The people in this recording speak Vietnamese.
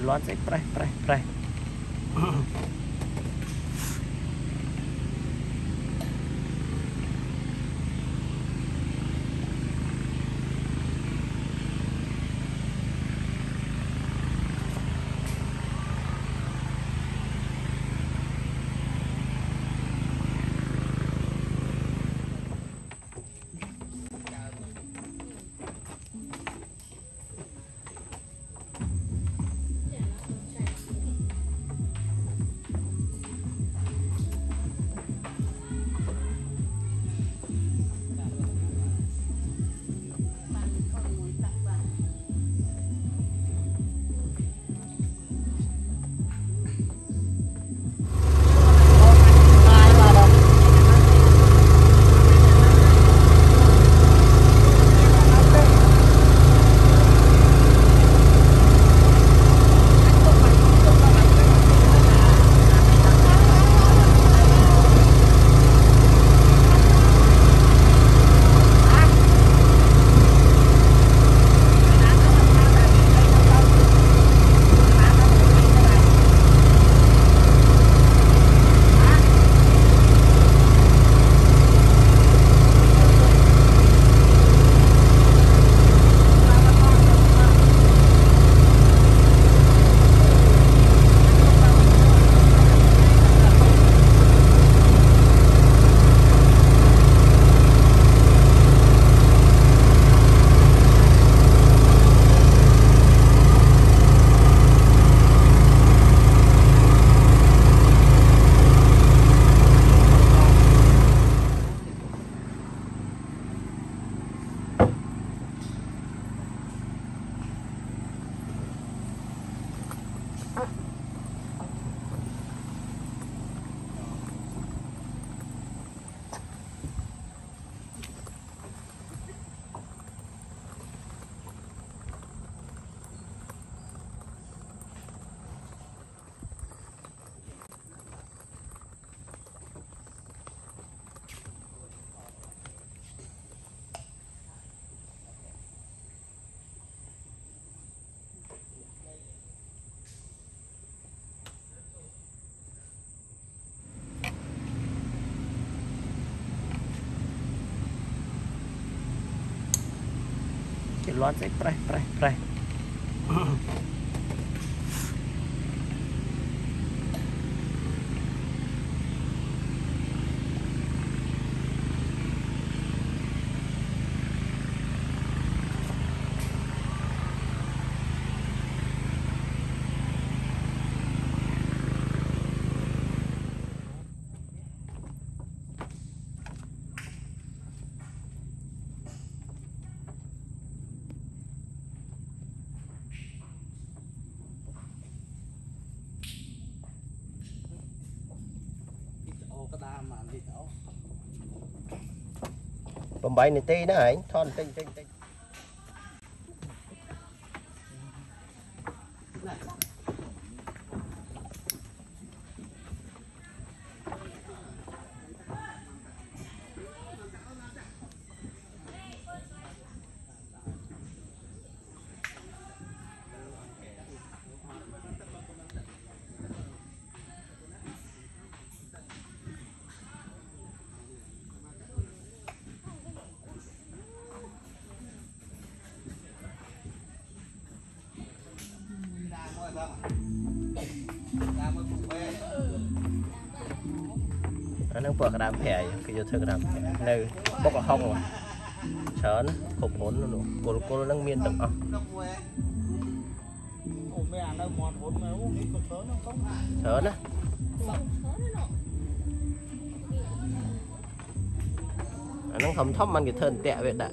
ร้อนใส่ไปร้อนใส่ไปbấm bay này tê nữa anh thon tinh nó bọc cái đám phèo cái vô thưa cái đám nơi bọc ở hông rồi chớn khổ bốn luôn cô đang miên tận ốc chớn á nó không thấp man cái thân tẹo vậy đã